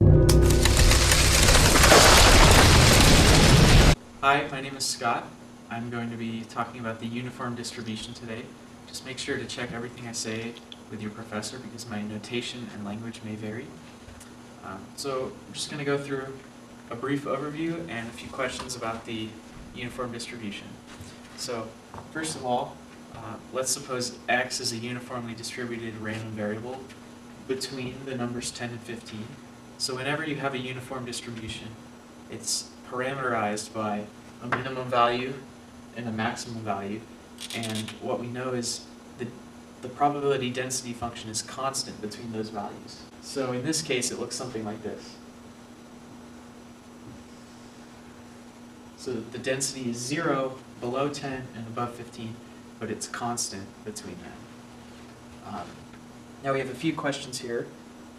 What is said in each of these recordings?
Hi, my name is Scott. I'm going to be talking about the uniform distribution today. Just make sure to check everything I say with your professor because my notation and language may vary. So I'm just going to go through a brief overview and a few questions about the uniform distribution. So first of all, let's suppose x is a uniformly distributed random variable between the numbers 10 and 15. So whenever you have a uniform distribution, it's parameterized by a minimum value and a maximum value, and what we know is the probability density function is constant between those values. So in this case, it looks something like this. So the density is 0 below 10 and above 15, but it's constant between them. Now we have a few questions here.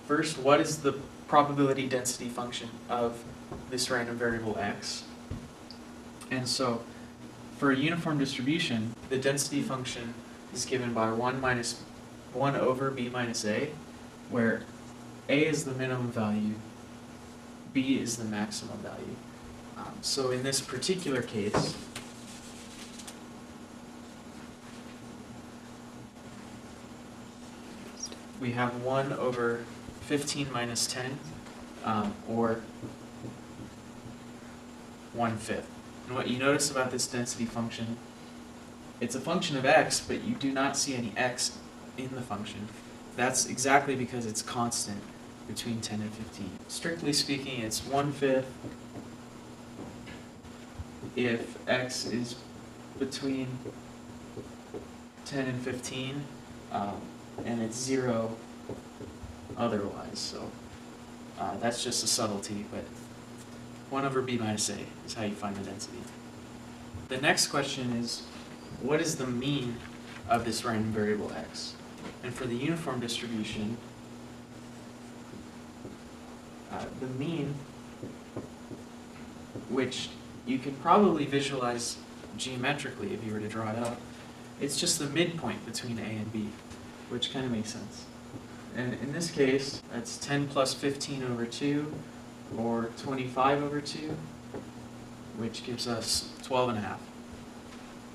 First, what is the probability density function of this random variable x? And so for a uniform distribution, the density function is given by 1 over b minus a, where a is the minimum value, b is the maximum value. So in this particular case, we have 1 over 15 minus 10, or 1/5. And what you notice about this density function, it's a function of x, but you do not see any x in the function. That's exactly because it's constant between 10 and 15. Strictly speaking, it's 1/5 if x is between 10 and 15, and it's 0 otherwise. So that's just a subtlety, but 1 over b minus a is how you find the density. The next question is, what is the mean of this random variable x? And for the uniform distribution, the mean, which you can probably visualize geometrically if you were to draw it out, it's just the midpoint between a and b, which kind of makes sense. And in this case, that's 10 plus 15 over 2, or 25 over 2, which gives us 12.5.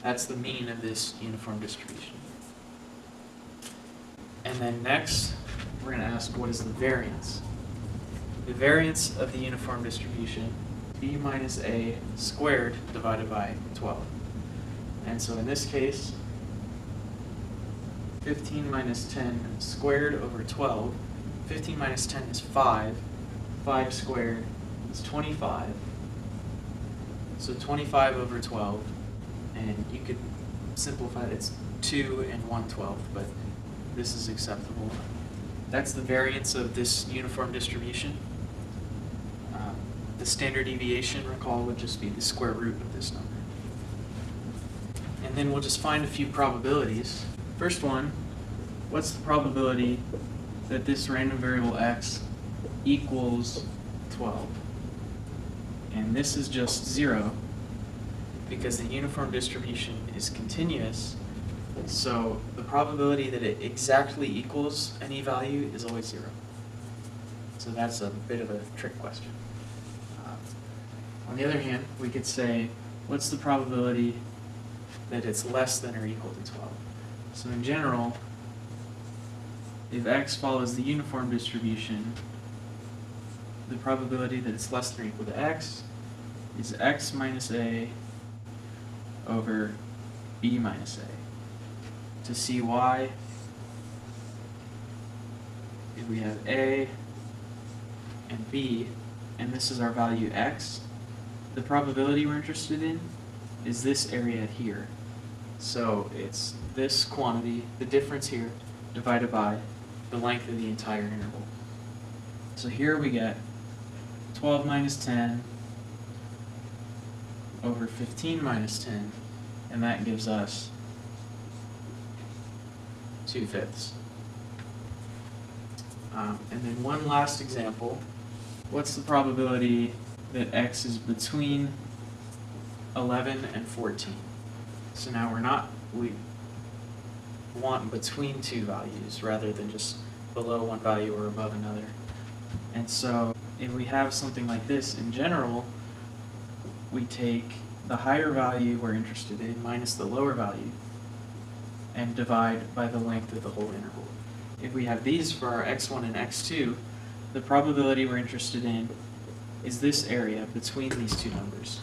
That's the mean of this uniform distribution. And then next, we're going to ask, what is the variance? The variance of the uniform distribution, b minus a squared divided by 12. And so in this case, 15 minus 10 squared over 12. 15 minus 10 is 5. 5 squared is 25. So 25 over 12. And you could simplify it. It's 2 and 1/12, but this is acceptable. That's the variance of this uniform distribution. The standard deviation, recall, would just be the square root of this number. And then we'll just find a few probabilities. First one, what's the probability that this random variable x equals 12? And this is just 0 because the uniform distribution is continuous, so the probability that it exactly equals any value is always 0. So that's a bit of a trick question. On the other hand, we could say, what's the probability that it's less than or equal to 12? So in general, if x follows the uniform distribution, the probability that it's less than or equal to x is x minus a over b minus a. To see why, if we have a and b, and this is our value x, the probability we're interested in is this area here. So it's this quantity, the difference here, divided by the length of the entire interval. So here we get 12 minus 10 over 15 minus 10, and that gives us 2/5. And then one last example. What's the probability that x is between 11 and 14? So now we want between two values rather than just below one value or above another. And so if we have something like this in general, we take the higher value we're interested in minus the lower value and divide by the length of the whole interval. If we have these for our x1 and x2, the probability we're interested in is this area between these two numbers.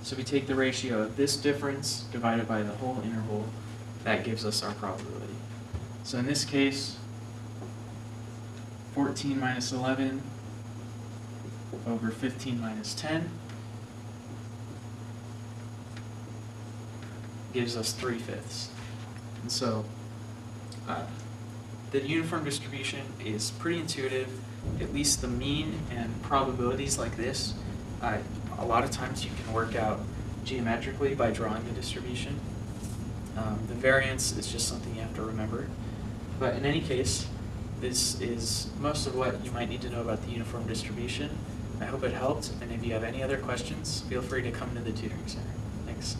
So we take the ratio of this difference divided by the whole interval. That gives us our probability. So in this case, 14 minus 11 over 15 minus 10 gives us 3/5. And so the uniform distribution is pretty intuitive. At least the mean and probabilities like this, a lot of times you can work out geometrically by drawing the distribution. The variance is just something you have to remember. But in any case, this is most of what you might need to know about the uniform distribution. I hope it helped, and if you have any other questions, feel free to come to the tutoring center. Thanks.